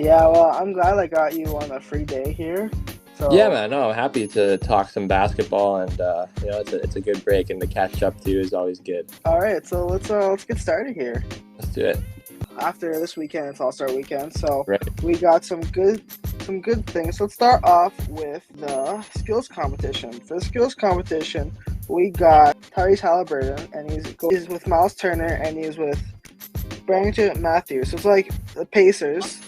Yeah, well, I'm glad I got you on a free day here. Yeah, So, man. No, I'm happy to talk some basketball, and it's a good break, and to catch up too is always good. all right, so let's get started here. Let's do it. After this weekend, it's All Star Weekend, so Right. we got some good things. Let's start off with the skills competition. For the skills competition, we got Tyrese Halliburton, and he's with Miles Turner, and he's with Barrington Matthews. So it's like the Pacers,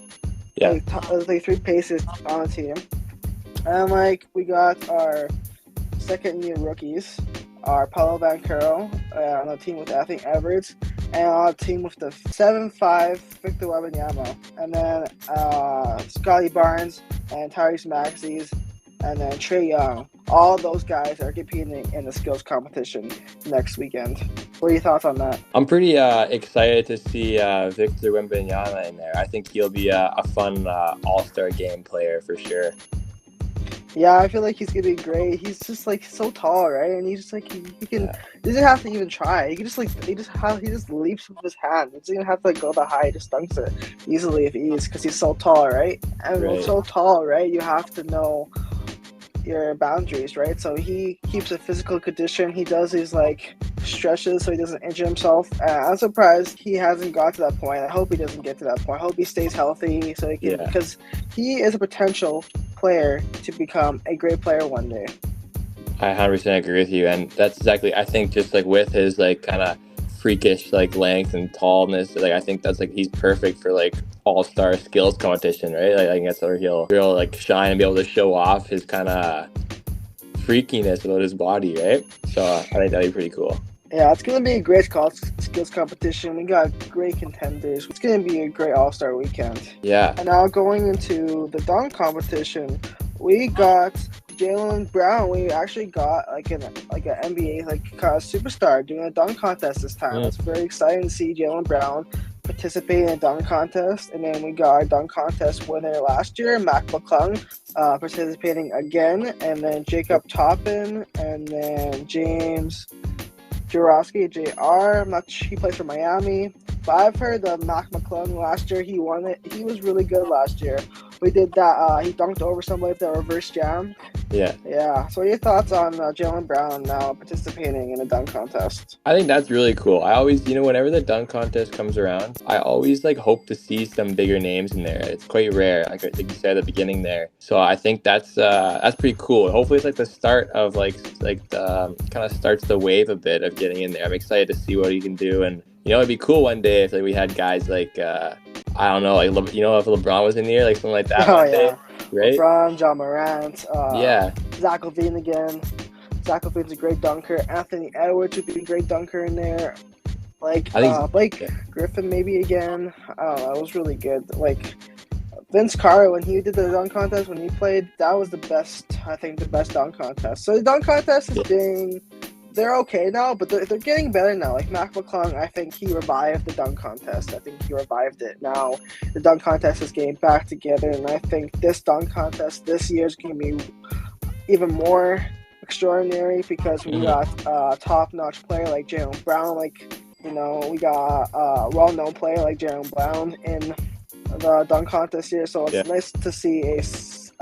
Yeah. like three Pacers on the team, and like we got our second year rookies are Paulo Banchero on a team with Anthony Edwards, and on a team with the 7'5" Victor Wembanyama, and then Scotty Barnes and Tyrese Maxey's, and then Trae Young. All those guys are competing in the skills competition next weekend. What are your thoughts on that? I'm pretty excited to see Victor Wembanyama in there. I think he'll be a fun All-Star game player for sure. Yeah, I feel like he's gonna be great. He's just like so tall, right? And he's just like he can. Yeah. He doesn't have to even try. He can just like he just leaps with his hand. He doesn't even have to like go that high. He just dunks it easily if he is because he's so tall, right? And Right. so tall, right? You have to know your boundaries, right? So he keeps a physical condition. He does these like stretches so he doesn't injure himself. I'm surprised he hasn't got to that point. I hope he doesn't get to that point. I hope he stays healthy so he can, Yeah. because he is a potential player to become a great player one day. I 100% agree with you, and that's exactly. I think just like with his like kind of freakish like length and tallness, like I think that's like he's perfect for like all-star skills competition, right? Like I think that's where he'll like shine and be able to show off his kind of freakiness about his body, right? So I think that'd be pretty cool. Yeah, it's going to be a great skills competition. We got great contenders. It's going to be a great All-Star weekend. Yeah. And now going into the dunk competition, we got Jaylen Brown. We actually got like an NBA like kind of superstar doing a dunk contest this time. It's very exciting to see Jaylen Brown participate in a dunk contest. And then we got our dunk contest winner last year, Mac McClung, participating again. And then Jacob Toppin, and then James Kozlowski, JR. He plays for Miami. But I've heard that Mac McClung last year, he won it. He was really good last year. We did that. He dunked over somebody with that reverse jam. Yeah. Yeah. So what are your thoughts on Jaylen Brown now participating in a dunk contest? I think that's really cool. I always, whenever the dunk contest comes around, I always like hope to see some bigger names in there. It's quite rare, like you said at the beginning there. So I think that's pretty cool. Hopefully, it's like the start of like the kind of starts the wave a bit of getting in there. I'm excited to see what he can do, and it'd be cool one day if like we had guys like I don't know, like if LeBron was in here, like something like that. Oh one yeah, day, right? LeBron, John Morant, Yeah. Zach LaVine again. Zach LaVine's a great dunker. Anthony Edwards would be a great dunker in there. Like I think Blake Griffin maybe again. I don't know. It was really good. Like Vince Carter, when he did the dunk contest, when he played, that was the best. I think the best dunk contest. So the dunk contest is they're okay now, but they're getting better now. Like Mac McClung, I think he revived the dunk contest. I think he revived it. Now the dunk contest is getting back together, and I think this dunk contest this year is going to be even more extraordinary because we got a top-notch player like Jaylen Brown. Like, we got a well-known player like Jaylen Brown in the dunk contest here. So it's nice to see a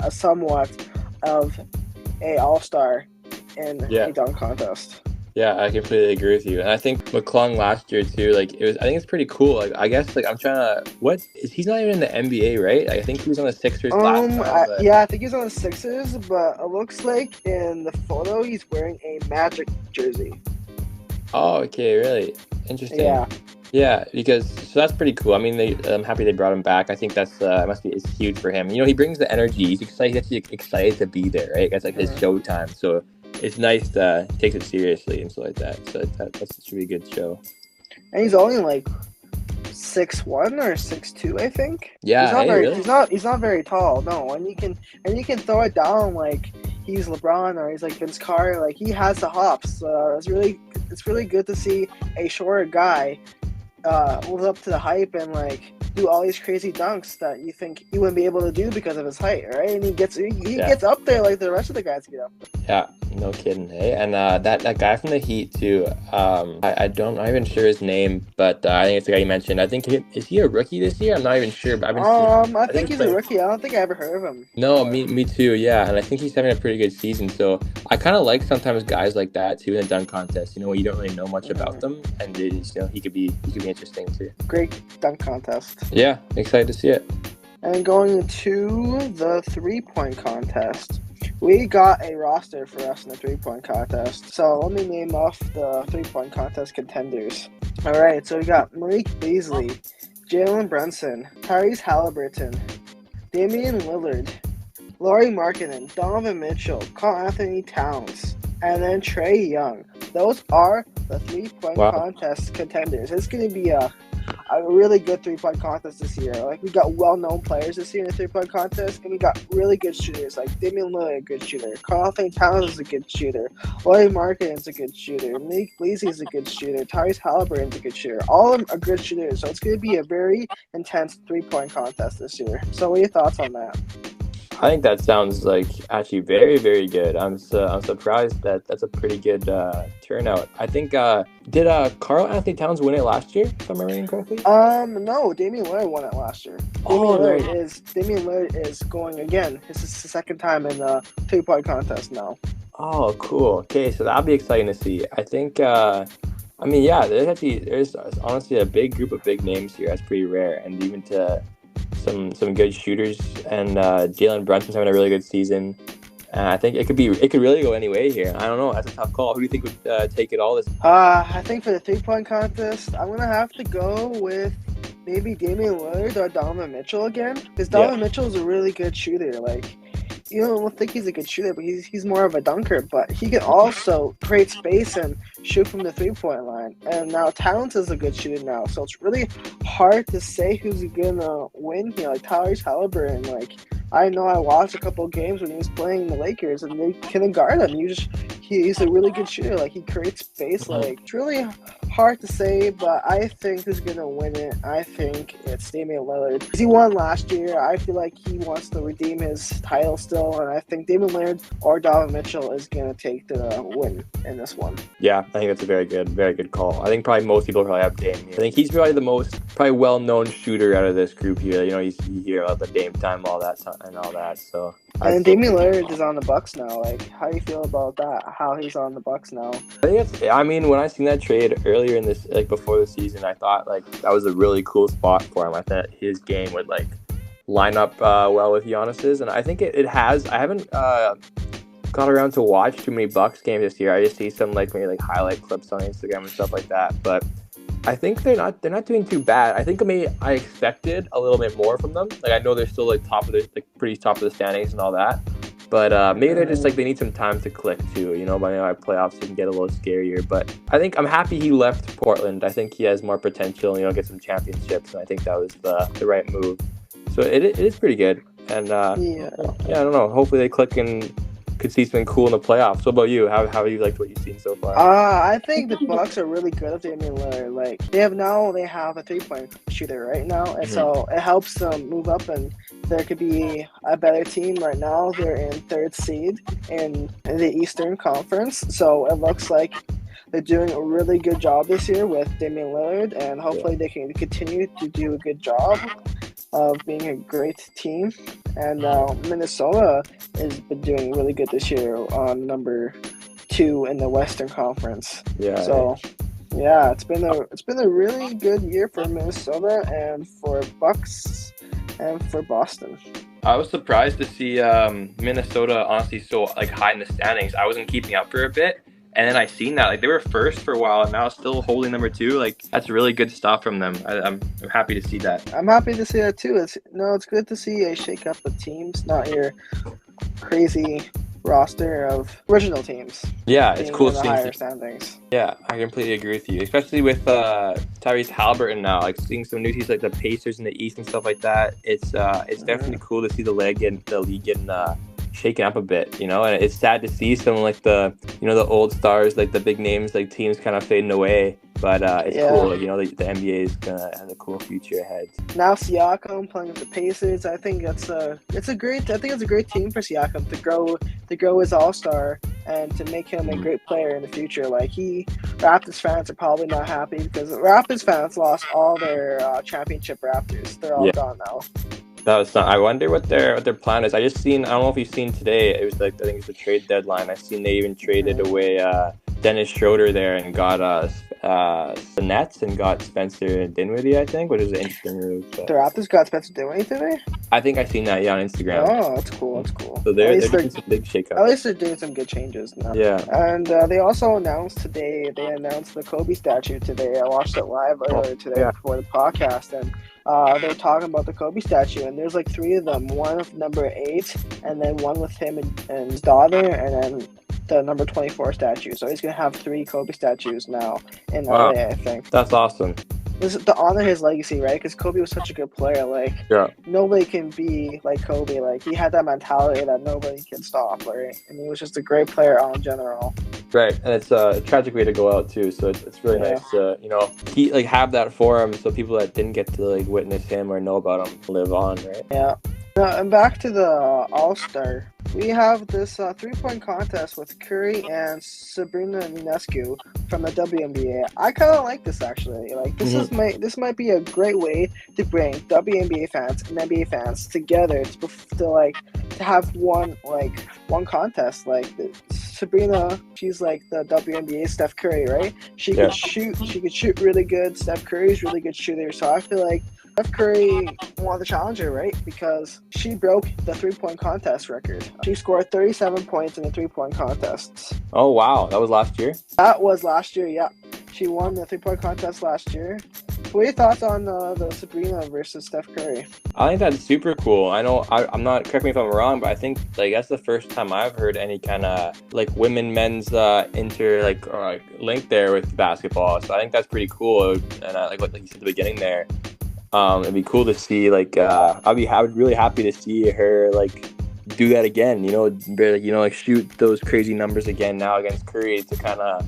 somewhat of a all-star in a dunk contest. Yeah, I completely agree with you. And I think McClung last year too, like I think it's pretty cool. Like I guess like I'm trying to he's not even in the NBA, right? Like, I think he was on the Sixers last time. I think he's on the Sixers, but it looks like in the photo he's wearing a Magic jersey. Oh, okay, really? Interesting. Yeah. Yeah, so that's pretty cool. I mean, I'm happy they brought him back. I think it's huge for him. He brings the energy. He's excited. He's excited to be there, right? That's like his showtime. So it's nice to take it seriously and stuff like that. So that's a really good show. And he's only like 6'1" or 6'2", I think. Yeah, really? He's not very tall. No, and you can throw it down like he's LeBron or he's like Vince Carter. Like he has the hops. It's really good to see a shorter guy live up to the hype and like do all these crazy dunks that you think he wouldn't be able to do because of his height, right? And he gets Yeah. gets up there like the rest of the guys get up. Yeah, no kidding, hey. And that guy from the Heat too. I'm not even sure his name, but I think it's the guy you mentioned. I think is he a rookie this year? I'm not even sure, but I've been seeing. I think he's a rookie. I don't think I ever heard of him. No, me too. Yeah, and I think he's having a pretty good season. So I kind of like sometimes guys like that too in the dunk contest. You know, you don't really know much about them, and he could be interesting too. Great dunk contest. Yeah, excited to see it. And going to the 3-point contest, we got a roster for us in the 3-point contest. So let me name off the 3-point contest contenders. All right, so we got Malik Beasley, Jalen Brunson, Tyrese Halliburton, Damian Lillard, Lauri Markkanen, Donovan Mitchell, Karl-Anthony Towns, and then Trae Young. Those are the 3-point contest contenders. It's going to be a really good 3-point contest this year. Like, we got well-known players this year in the 3-point contest, and we got really good shooters. Like Damian Lillard, a good shooter. Karl-Anthony Towns is a good shooter. Lauri Markkanen is a good shooter. Malik Beasley is a good shooter. Tyrese Halliburton is a good shooter. All of them are good shooters. So it's going to be a very intense 3-point contest this year. So what are your thoughts on that? I think that sounds like actually very, very good. I'm surprised that's a pretty good turnout. I think did Karl-Anthony Towns win it last year, if I'm remembering correctly? No, Damian Lillard won it last year. Damian Lillard is going again. This is the second time in the 3-point contest now. Oh, cool. Okay, so that'll be exciting to see. I think there's honestly a big group of big names here. That's pretty rare, and even to some good shooters, and Jalen Brunson's having a really good season. I think it could really go any way here. I don't know. That's a tough call. Who do you think would take it all this? I think for the 3-point contest, I'm gonna have to go with maybe Damian Lillard or Donovan Mitchell again, because Donovan Mitchell is a really good shooter. Like, you don't think he's a good shooter, but he's more of a dunker. But he can also create space and shoot from the 3-point line. And now Towns is a good shooter now, so it's really hard to say who's gonna win here. Like Tyrese Halliburton, like, I know I watched a couple of games when he was playing the Lakers, and they couldn't guard him. He's a really good shooter. Like, he creates space. Like, it's really hard to say, but I think who's gonna win it. I think it's Damian Lillard. He won last year. I feel like he wants to redeem his title still, and I think Damian Lillard or Donovan Mitchell is gonna take the win in this one. Yeah, I think that's a very good call. I think probably most people probably have Dame here. I think he's probably the most well-known shooter out of this group here. You know, you hear about the Dame time, all that time, and all that. So. And Damian Lillard is on the Bucks now. Like, how do you feel about that? How he's on the Bucks now? I mean, when I seen that trade earlier in this, like before the season, I thought like that was a really cool spot for him. I thought his game would like line up well with Giannis's, and I think it has. I haven't got around to watch too many Bucks games this year. I just see some maybe highlight clips on Instagram and stuff like that, but. I think they're not doing too bad. I think I expected a little bit more from them. Like, I know they're still pretty top of the standings and all that, but maybe they're just they need some time to click too. You know, by now playoffs can get a little scarier. But I think I'm happy he left Portland. I think he has more potential. You know, get some championships, and I think that was the right move. So it is pretty good. And I don't know. Hopefully they click and could see something cool in the playoffs. What about you? How have you liked what you've seen so far? I think the Bucks are really good with Damian Lillard. Like, they have a 3-point shooter right now, and so it helps them move up, and there could be a better team right now. They're in 3rd seed in the Eastern Conference, so it looks like they're doing a really good job this year with Damian Lillard, and hopefully they can continue to do a good job of being a great team. And Minnesota has been doing really good this year on number 2 in the Western Conference. Yeah. So it's been a really good year for Minnesota and for Bucks and for Boston. I was surprised to see Minnesota honestly so high in the standings. I wasn't keeping up for a bit. And then I seen that they were first for a while, and now still holding number 2. That's really good stuff from them. I'm happy to see that. I'm happy to see that too. It's good to see a shake up of teams, not your crazy roster of original teams. Yeah, it's cool seeing higher standings. Yeah, I completely agree with you, especially with Tyrese Halliburton now. Seeing some new teams like the Pacers in the East and stuff like that. It's definitely cool to see the league getting shaken up a bit, you know, and it's sad to see some the old stars, the big names, teams kind of fading away. But it's Yeah. cool. You know, the NBA is gonna have a cool future ahead. Now Siakam playing with the Pacers. I think it's a great team for Siakam to grow his All-Star and to make him a great player in the future. Like Raptors fans are probably not happy because Raptors fans lost all their championship Raptors. They're all Yeah. gone now. That was I wonder what their plan is. I don't know if you've seen today. It was like, I think it's the trade deadline. I seen they even traded away Dennis Schroeder there and got the Nets and got Spencer Dinwiddie, I think, which is an interesting move. So. The Raptors got Spencer Dinwiddie today? I think I seen that on Instagram. Oh, that's cool. That's cool. So they're doing some big shakeups. At least they're doing some good changes now. Yeah. And they also announced today. They announced the Kobe statue today. I watched it live earlier today before the podcast, and they're talking about the Kobe statue, and there's like 3 of them. One of number 8, and then one with him and his daughter, and then the number 24 statue. So he's gonna have 3 Kobe statues now in LA, I think. That's awesome. This is to honor his legacy, right? Because Kobe was such a good player. Like, nobody can be like Kobe. Like, he had that mentality that nobody can stop, right? And he was just a great player all in general. Right, and it's a tragic way to go out too. So it's really nice to have that forum so people that didn't get to witness him or know about him live on, right? Yeah. And back to the All-Star. We have this 3-point contest with Curry and Sabrina Ionescu from the WNBA. I kind of like this, actually. Like, this might be a great way to bring WNBA fans and NBA fans together to have one contest. Like, Sabrina, she's like the WNBA Steph Curry, right? She could shoot really good. Steph Curry's really good shooter. So I feel like Steph Curry won the challenger, right? Because she broke the 3-point contest record. She scored 37 points in the 3-point contests. Oh, wow. That was last year? That was last year, yeah. She won the 3-point contest last year. What are your thoughts on the Sabrina versus Steph Curry? I think that's super cool. I know, I'm not, correct me if I'm wrong, but I think that's the first time I've heard any kind of men's link there with basketball. So I think that's pretty cool. And like you said at the beginning there, it'd be cool to see. I'd be really happy to see her do that again. Shoot those crazy numbers again now against Curry to kind of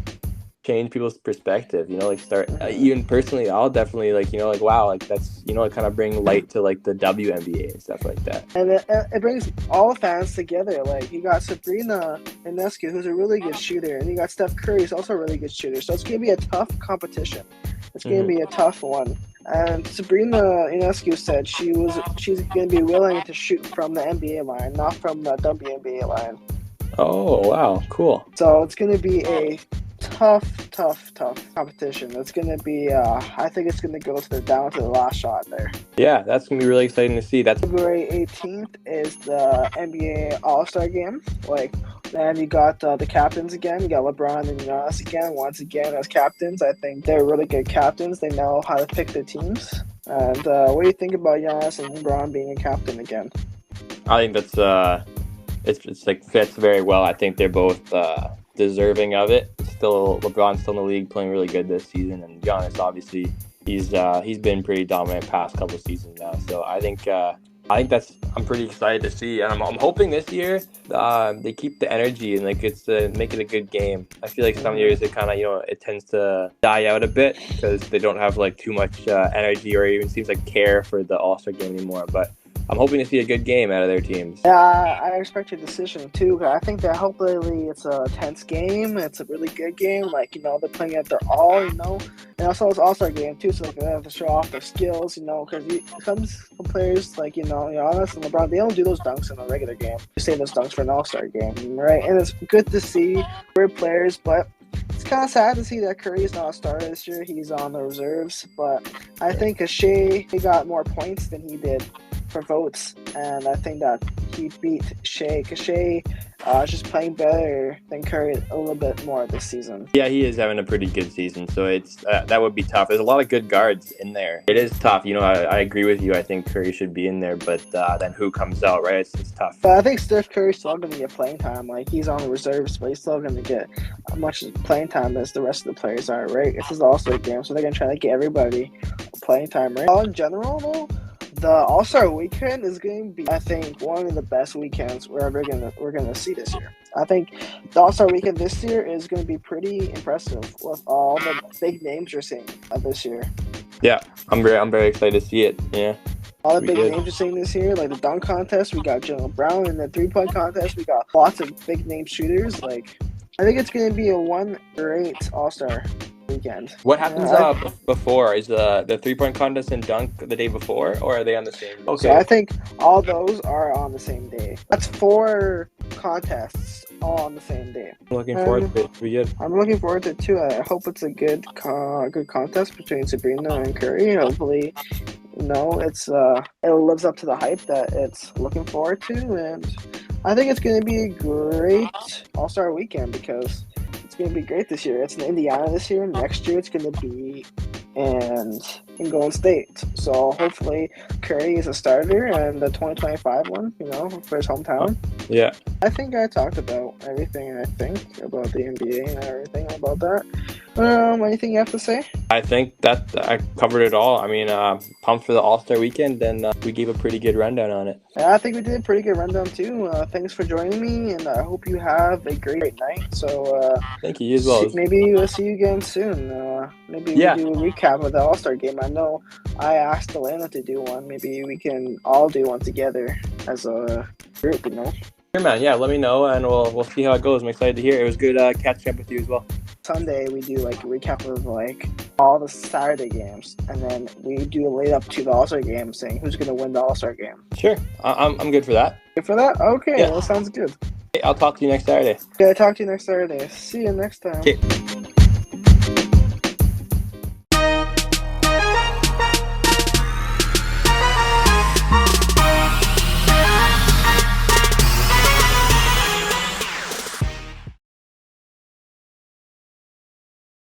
change people's perspective. Start even personally. I'll definitely wow, that's kind of bring light to the WNBA and stuff like that. And it brings all the fans together. Like, you got Sabrina Ionescu, who's a really good shooter, and you got Steph Curry, who's also a really good shooter. So it's gonna be a tough competition. It's gonna be a tough one. And Sabrina Ionescu said she's going to be willing to shoot from the NBA line, not from the WNBA line. Oh, wow. Cool. So it's going to be a tough competition. It's going to be, I think it's going to go down to the last shot there. Yeah, that's going to be really exciting to see. February 18th is the NBA All-Star Game. And you got the captains again. You got LeBron and Giannis again, once again as captains. I think they're really good captains. They know how to pick their teams. And what do you think about Giannis and LeBron being a captain again? I think that's it's fits very well. I think they're both deserving of it. LeBron's still in the league, playing really good this season, and Giannis obviously he's been pretty dominant past couple seasons now. So I think I'm pretty excited to see, and I'm hoping this year they keep the energy and it's make it a good game. I feel like some years it kind of it tends to die out a bit because they don't have too much energy or even seems like care for the All-Star game anymore. But I'm hoping to see a good game out of their teams. Yeah, I expect your decision too. I think that hopefully it's a tense game. It's a really good game. They're playing at their all, and also it's All-Star game too, so they have to show off their skills, because some players Giannis and LeBron, they don't do those dunks in a regular game. They save those dunks for an All-Star game, right? And it's good to see great players, but it's kind of sad to see that Curry is not a starter this year. He's on the reserves, but I think Shea got more points than he did for votes, and I think that he beat Shea because Shea is just playing better than Curry a little bit more this season. Yeah, he is having a pretty good season, so it's that would be tough. There's a lot of good guards in there. It is tough. I agree with you. I think Curry should be in there, but then who comes out, right? It's tough. But I think Steph Curry's still going to get playing time. He's on the reserves, but he's still going to get as much playing time as the rest of the players are, right? It's his All-Star game, so they're going to try to get everybody playing time, right? In general, though, The All-Star Weekend is going to be, I think, one of the best weekends we're gonna see this year. I think the All-Star Weekend this year is going to be pretty impressive with all the big names you're seeing this year. Yeah, I'm very excited to see it. Yeah. All the big names you're seeing this year, like the dunk contest, we got Jalen Brown, and the three-point contest, we got lots of big name shooters. Like, I think it's going to be a one great All-Star Weekend. What happens before? Is the 3-point contest and dunk the day before, or are they on the same day? So I think all those are on the same day. That's 4 contests all on the same day. I'm looking forward to it. It'll be good. I'm looking forward to it too. I hope it's a good contest between Sabrina and Curry. Hopefully, it lives up to the hype that it's looking forward to, and I think it's going to be a great All-Star Weekend because it's going to be great this year. It's in Indiana this year. Next year, it's going to be in Golden State. So hopefully, Curry is a starter and the 2025 one, for his hometown. Yeah. I think I talked about everything I think about the NBA and everything about that. Anything you have to say? I think that I covered it all. I mean, pumped for the All-Star Weekend, and we gave a pretty good rundown on it. Yeah, I think we did a pretty good rundown too. Thanks for joining me, and I hope you have a great night. So thank you as well. Maybe we'll see you again soon. Maybe we do a recap of the All-Star game. I know I asked Elena to do one. Maybe we can all do one together as a group, Sure, man. Yeah, let me know, and we'll see how it goes. I'm excited to hear. It was good catching up with you as well. Sunday we do like a recap of like all the Saturday games, and then we do a lead up to the All-Star game, saying who's going to win the All-Star game. Sure, I'm good for that. Good for that? Okay, yeah. Well, sounds good. Hey, I'll talk to you next Saturday. Okay, talk to you next Saturday. See you next time. Okay.